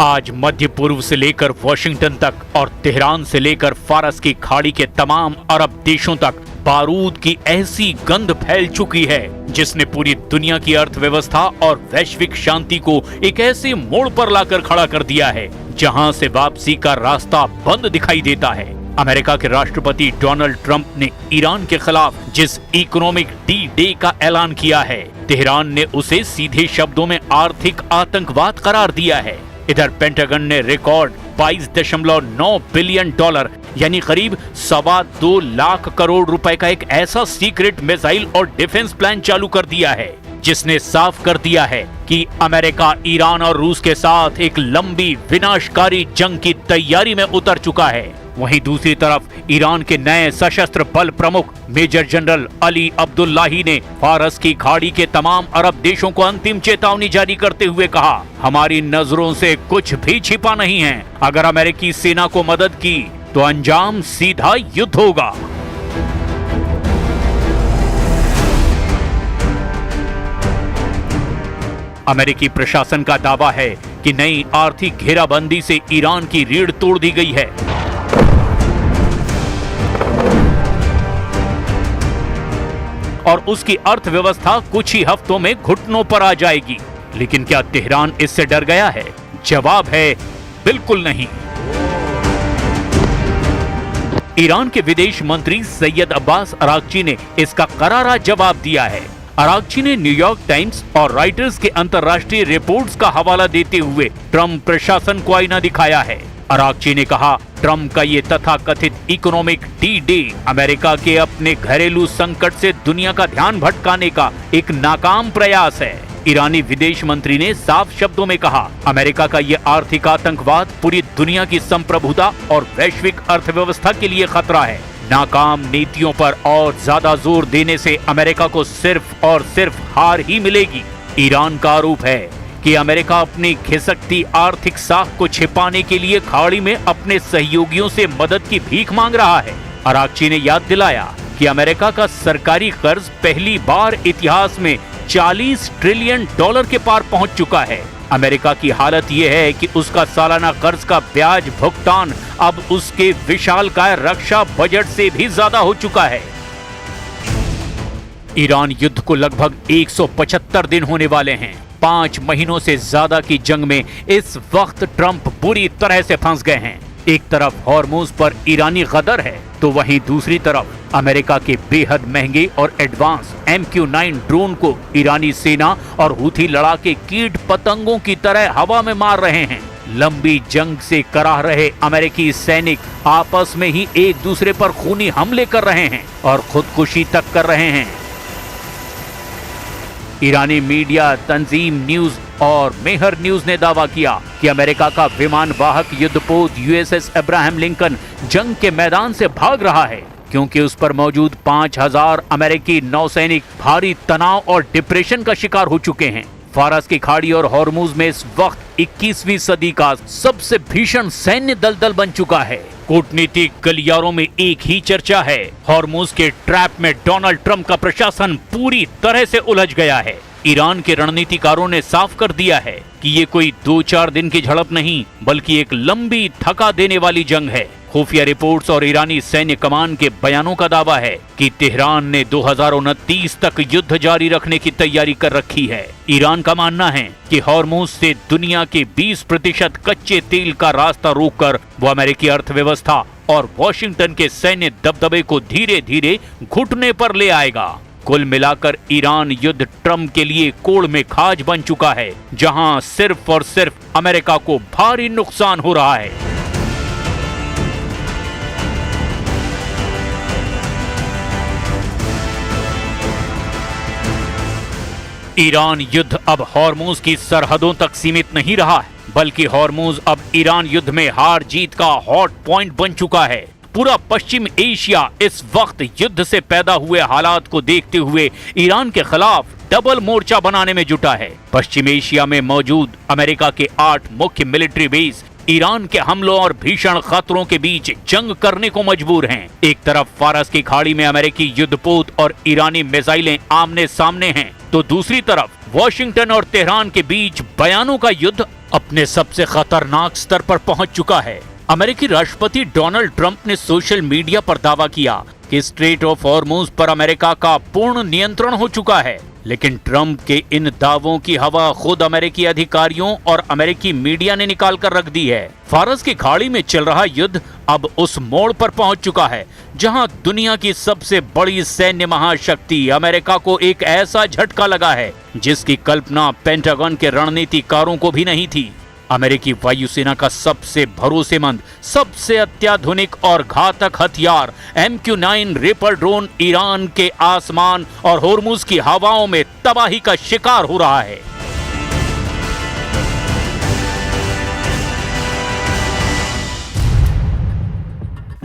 आज मध्य पूर्व से लेकर वॉशिंगटन तक और तेहरान से लेकर फारस की खाड़ी के तमाम अरब देशों तक बारूद की ऐसी गंध फैल चुकी है जिसने पूरी दुनिया की अर्थव्यवस्था और वैश्विक शांति को एक ऐसे मोड़ पर लाकर खड़ा कर दिया है जहां से वापसी का रास्ता बंद दिखाई देता है। अमेरिका के राष्ट्रपति डोनाल्ड ट्रंप ने ईरान के खिलाफ जिस इकोनॉमिक डी-डे का ऐलान किया है, तेहरान ने उसे सीधे शब्दों में आर्थिक आतंकवाद करार दिया है। इधर पेंटागन ने रिकॉर्ड 22.9 बिलियन डॉलर यानी करीब 2.25 लाख करोड़ रुपए का एक ऐसा सीक्रेट मिसाइल और डिफेंस प्लान चालू कर दिया है जिसने साफ कर दिया है कि अमेरिका ईरान और रूस के साथ एक लंबी विनाशकारी जंग की तैयारी में उतर चुका है। वहीं दूसरी तरफ ईरान के नए सशस्त्र बल प्रमुख मेजर जनरल अली अब्दुल्लाही ने फारस की खाड़ी के तमाम अरब देशों को अंतिम चेतावनी जारी करते हुए कहा, हमारी नजरों से कुछ भी छिपा नहीं है। अगर अमेरिकी सेना को मदद की तो अंजाम सीधा युद्ध होगा। अमेरिकी प्रशासन का दावा है कि नई आर्थिक घेराबंदी से ईरान की रीढ़ तोड़ दी गई है। और उसकी अर्थव्यवस्था कुछ ही हफ्तों में घुटनों पर आ जाएगी। लेकिन क्या तेहरान इससे डर गया है? जवाब है बिल्कुल नहीं। ईरान के विदेश मंत्री सैयद अब्बास अरागची ने इसका करारा जवाब दिया है। अरागची ने न्यूयॉर्क टाइम्स और रॉयटर्स के अंतर्राष्ट्रीय रिपोर्ट्स का हवाला देते हुए ट्रंप प्रशासन को आईना दिखाया है। अरागची ने कहा, ट्रंप का ये तथाकथित इकोनॉमिक डी-डे अमेरिका के अपने घरेलू संकट से दुनिया का ध्यान भटकाने का एक नाकाम प्रयास है। ईरानी विदेश मंत्री ने साफ शब्दों में कहा, अमेरिका का ये आर्थिक आतंकवाद पूरी दुनिया की संप्रभुता और वैश्विक अर्थव्यवस्था के लिए खतरा है। नाकाम नीतियों पर और ज्यादा जोर देने से अमेरिका को सिर्फ और सिर्फ हार ही मिलेगी। ईरान का आरोप है कि अमेरिका अपनी खिसकती आर्थिक साख को छिपाने के लिए खाड़ी में अपने सहयोगियों से मदद की भीख मांग रहा है। अरागची ने याद दिलाया कि अमेरिका का सरकारी कर्ज पहली बार इतिहास में 40 ट्रिलियन डॉलर के पार पहुंच चुका है। अमेरिका की हालत यह है कि उसका सालाना कर्ज का ब्याज भुगतान अब उसके विशालकाय रक्षा बजट से भी ज्यादा हो चुका है। ईरान युद्ध को लगभग 175 दिन होने वाले हैं। 5 महीनों से ज्यादा की जंग में इस वक्त ट्रंप बुरी तरह से फंस गए हैं। एक तरफ हॉर्मुज पर ईरानी गदर है तो वहीं दूसरी तरफ अमेरिका के बेहद महंगे और एडवांस MQ-9 ड्रोन को ईरानी सेना और हूथी लड़ाके कीट पतंगों की तरह हवा में मार रहे हैं। लंबी जंग से कराह रहे अमेरिकी सैनिक आपस में ही एक दूसरे पर खूनी हमले कर रहे हैं और खुदकुशी तक कर रहे हैं। ईरानी मीडिया तंजीम न्यूज और मेहर न्यूज ने दावा किया कि अमेरिका का विमान वाहक युद्धपोत USS अब्राहम लिंकन जंग के मैदान से भाग रहा है क्योंकि उस पर मौजूद 5000 अमेरिकी नौसैनिक भारी तनाव और डिप्रेशन का शिकार हो चुके हैं। फारस की खाड़ी और हॉर्मुज में इस वक्त 21वीं सदी का सबसे भीषण सैन्य दलदल बन चुका है। कूटनीतिक गलियारों में एक ही चर्चा है, हॉर्मुज के ट्रैप में डोनाल्ड ट्रंप का प्रशासन पूरी तरह से उलझ गया है। ईरान के रणनीतिकारों ने साफ कर दिया है कि ये कोई 2-4 दिन की झड़प नहीं बल्कि एक लंबी थका देने वाली जंग है। खुफिया रिपोर्ट्स और ईरानी सैन्य कमान के बयानों का दावा है कि तेहरान ने 2029 तक युद्ध जारी रखने की तैयारी कर रखी है। ईरान का मानना है कि हॉर्मुज से दुनिया के 20% कच्चे तेल का रास्ता रोककर वो अमेरिकी अर्थव्यवस्था और वॉशिंगटन के सैन्य दबदबे को धीरे धीरे घुटने पर ले आएगा। कुल मिलाकर ईरान युद्ध ट्रंप के लिए कोड़ में खाज बन चुका है, जहां सिर्फ और सिर्फ अमेरिका को भारी नुकसान हो रहा है। ईरान युद्ध अब हॉर्मुज की सरहदों तक सीमित नहीं रहा है, बल्कि हॉर्मुज अब ईरान युद्ध में हार जीत का हॉट पॉइंट बन चुका है। पूरा पश्चिम एशिया इस वक्त युद्ध से पैदा हुए हालात को देखते हुए ईरान के खिलाफ डबल मोर्चा बनाने में जुटा है। पश्चिम एशिया में मौजूद अमेरिका के 8 मुख्य मिलिट्री बेस ईरान के हमलों और भीषण खतरों के बीच जंग करने को मजबूर हैं। एक तरफ फारस की खाड़ी में अमेरिकी युद्धपोत और ईरानी मिसाइलें आमने सामने हैं, तो दूसरी तरफ वॉशिंगटन और तेहरान के बीच बयानों का युद्ध अपने सबसे खतरनाक स्तर पर पहुंच चुका है। अमेरिकी राष्ट्रपति डोनाल्ड ट्रंप ने सोशल मीडिया पर दावा किया कि स्ट्रेट ऑफ हॉर्मुज पर अमेरिका का पूर्ण नियंत्रण हो चुका है, लेकिन ट्रंप के इन दावों की हवा खुद अमेरिकी अधिकारियों और अमेरिकी मीडिया ने निकाल कर रख दी है। फारस की खाड़ी में चल रहा युद्ध अब उस मोड़ पर पहुंच चुका है जहां दुनिया की सबसे बड़ी सैन्य महाशक्ति अमेरिका को एक ऐसा झटका लगा है जिसकी कल्पना पेंटागन के रणनीतिकारों को भी नहीं थी। अमेरिकी वायुसेना का सबसे भरोसेमंद, सबसे अत्याधुनिक और घातक हथियार MQ-9 रिपर ड्रोन ईरान के आसमान और होर्मुज की हवाओं में तबाही का शिकार हो रहा है।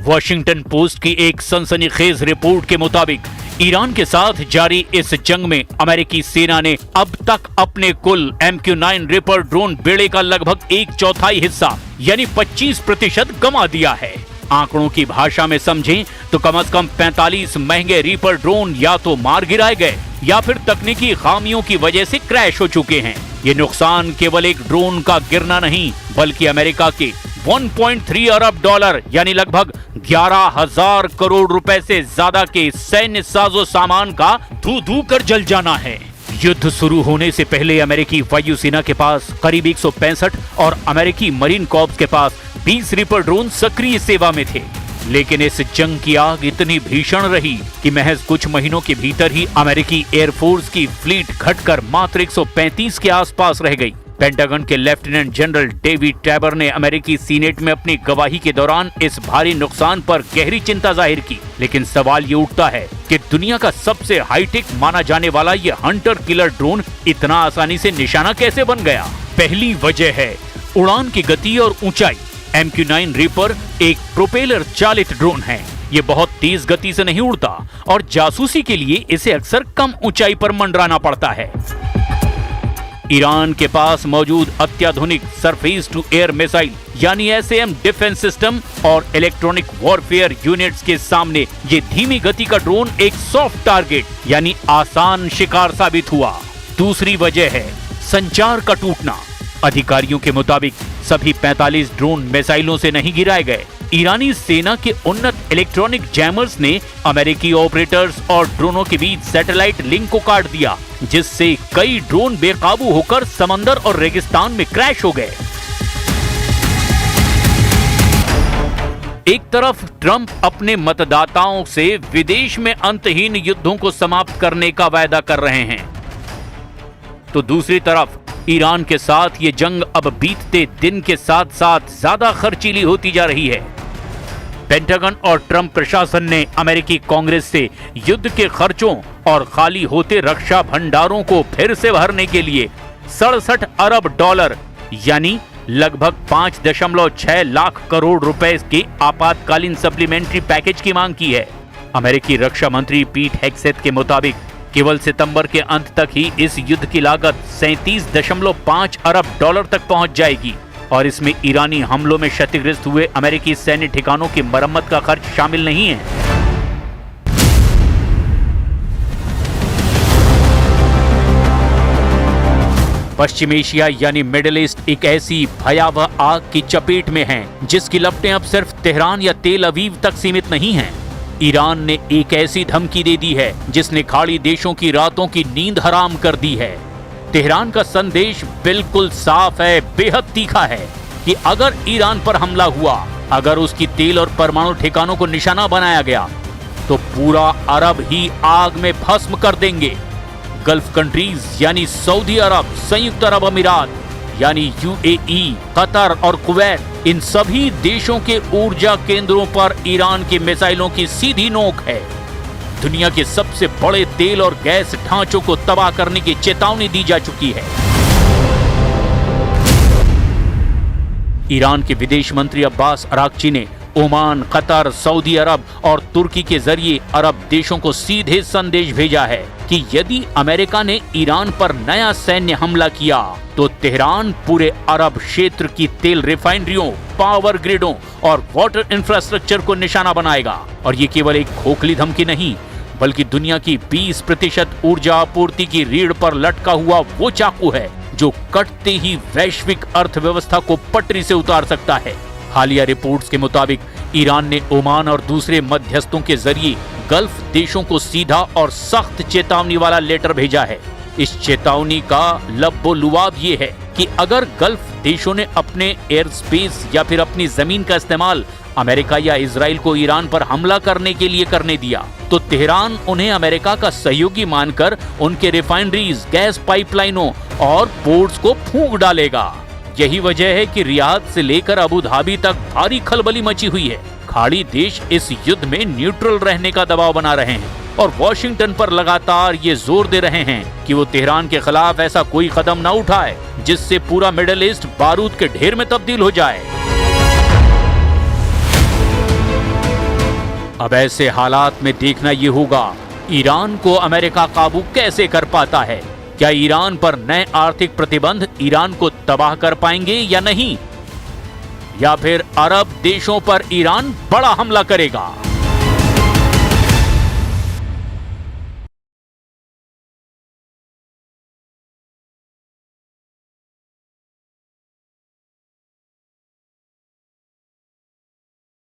वॉशिंगटन पोस्ट की एक सनसनीखेज रिपोर्ट के मुताबिक ईरान के साथ जारी इस जंग में अमेरिकी सेना ने अब तक अपने कुल MQ-9 रिपर ड्रोन बेड़े का लगभग 1/4 हिस्सा यानी 25% गंवा दिया है। आंकड़ों की भाषा में समझें तो कम से कम 45 महंगे रिपर ड्रोन या तो मार गिराए गए या फिर तकनीकी खामियों की वजह से क्रैश हो चुके हैं। ये नुकसान केवल एक ड्रोन का गिरना नहीं बल्कि अमेरिका के 1.3 अरब डॉलर यानी लगभग 11,000 करोड़ रुपए से ज्यादा के सैन्य साजो सामान का धू धू कर जल जाना है। युद्ध शुरू होने से पहले अमेरिकी वायुसेना के पास करीब 165 और अमेरिकी मरीन कॉर्प्स के पास 20 रिपर ड्रोन सक्रिय सेवा में थे, लेकिन इस जंग की आग इतनी भीषण रही कि महज कुछ महीनों के भीतर ही अमेरिकी एयरफोर्स की फ्लीट घटकर मात्र 135 के आसपास रह गई। पेंटागन के लेफ्टिनेंट जनरल डेविड टैबर ने अमेरिकी सीनेट में अपनी गवाही के दौरान इस भारी नुकसान पर गहरी चिंता जाहिर की, लेकिन सवाल ये उठता है कि दुनिया का सबसे हाईटेक माना जाने वाला ये हंटर किलर ड्रोन इतना आसानी से निशाना कैसे बन गया। पहली वजह है उड़ान की गति और ऊंचाई। MQ-9 रिपर एक प्रोपेलर चालित ड्रोन है। ये बहुत तेज गति से नहीं उड़ता और जासूसी के लिए इसे अक्सर कम ऊंचाई पर मंडराना पड़ता है। ईरान के पास मौजूद अत्याधुनिक सरफेस टू एयर मिसाइल यानी SAM डिफेंस सिस्टम और इलेक्ट्रॉनिक वॉरफेयर यूनिट्स के सामने ये धीमी गति का ड्रोन एक सॉफ्ट टारगेट यानी आसान शिकार साबित हुआ। दूसरी वजह है संचार का टूटना। अधिकारियों के मुताबिक सभी 45 ड्रोन मिसाइलों से नहीं गिराए गए। ईरानी सेना के उन्नत इलेक्ट्रॉनिक जैमर्स ने अमेरिकी ऑपरेटर्स और ड्रोनों के बीच सैटेलाइट लिंक को काट दिया, जिससे कई ड्रोन बेकाबू होकर समंदर और रेगिस्तान में क्रैश हो गए। एक तरफ ट्रंप अपने मतदाताओं से विदेश में अंतहीन युद्धों को समाप्त करने का वायदा कर रहे हैं, तो दूसरी तरफ ईरान के साथ ये जंग अब बीतते दिन के साथ साथ ज्यादा खर्चीली होती जा रही है। पेंटागन और ट्रंप प्रशासन ने अमेरिकी कांग्रेस से युद्ध के खर्चों और खाली होते रक्षा भंडारों को फिर से भरने के लिए 67 अरब डॉलर यानी लगभग 5.6 लाख करोड़ रुपए के आपातकालीन सप्लीमेंट्री पैकेज की मांग की है। अमेरिकी रक्षा मंत्री पीट हेग्सेथ के मुताबिक केवल सितंबर के अंत तक ही इस युद्ध की लागत 37.5 अरब डॉलर तक पहुंच जाएगी और इसमें ईरानी हमलों में क्षतिग्रस्त हुए अमेरिकी सैन्य ठिकानों की मरम्मत का खर्च शामिल नहीं है। पश्चिम एशिया यानी मिडिल ईस्ट एक ऐसी भयावह आग की चपेट में है जिसकी लपटें अब सिर्फ तेहरान या तेल अवीव तक सीमित नहीं हैं। ईरान ने एक ऐसी धमकी दे दी है जिसने खाड़ी देशों की रातों की नींद हराम कर दी है। तेहरान का संदेश बिल्कुल साफ है, बेहद तीखा है कि अगर ईरान पर हमला हुआ, अगर उसकी तेल और परमाणु ठिकानों को निशाना बनाया गया तो पूरा अरब ही आग में भस्म कर देंगे। गल्फ कंट्रीज यानी सऊदी अरब, संयुक्त अरब अमीरात यानी UAE, कतर और कुवैत, इन सभी देशों के ऊर्जा केंद्रों पर ईरान की मिसाइलों की सीधी नोक है। दुनिया के सबसे बड़े तेल और गैस ढांचों को तबाह करने की चेतावनी दी जा चुकी है। ईरान के विदेश मंत्री अब्बास अराक्ची ने ओमान, कतर, सऊदी अरब और तुर्की के जरिए अरब देशों को सीधे संदेश भेजा है कि यदि अमेरिका ने ईरान पर नया सैन्य हमला किया तो तेहरान पूरे अरब क्षेत्र की तेल रिफाइनरियों, पावर ग्रिडों और वाटर इंफ्रास्ट्रक्चर को निशाना बनाएगा। और ये केवल एक खोखली धमकी नहीं, बल्कि दुनिया की 20% ऊर्जा आपूर्ति की रीढ़ पर लटका हुआ वो चाकू है जो कटते ही वैश्विक अर्थव्यवस्था को पटरी से उतार सकता है। हालिया रिपोर्ट्स के मुताबिक ईरान ने ओमान और दूसरे मध्यस्थों के जरिए गल्फ देशों को सीधा और सख्त चेतावनी वाला लेटर भेजा है। इस चेतावनी का लब्बो-लुआब ये है कि अगर गल्फ देशों ने अपने एयर स्पेस या फिर अपनी जमीन का इस्तेमाल अमेरिका या इजराइल को ईरान पर हमला करने के लिए करने दिया तो तेहरान उन्हें अमेरिका का सहयोगी मानकर उनके रिफाइनरीज, गैस पाइपलाइनों और पोर्ट्स को फूंक डालेगा। यही वजह है कि रियाद से लेकर अबू धाबी तक भारी खलबली मची हुई है। खाड़ी देश इस युद्ध में न्यूट्रल रहने का दबाव बना रहे हैं और वॉशिंगटन पर लगातार ये जोर दे रहे हैं कि वो तेहरान के खिलाफ ऐसा कोई कदम न उठाए जिससे पूरा मिडिल ईस्ट बारूद के ढेर में तब्दील हो जाए। अब ऐसे हालात में देखना ये होगा ईरान को अमेरिका काबू कैसे कर पाता है। क्या ईरान पर नए आर्थिक प्रतिबंध ईरान को तबाह कर पाएंगे या नहीं, या फिर अरब देशों पर ईरान बड़ा हमला करेगा।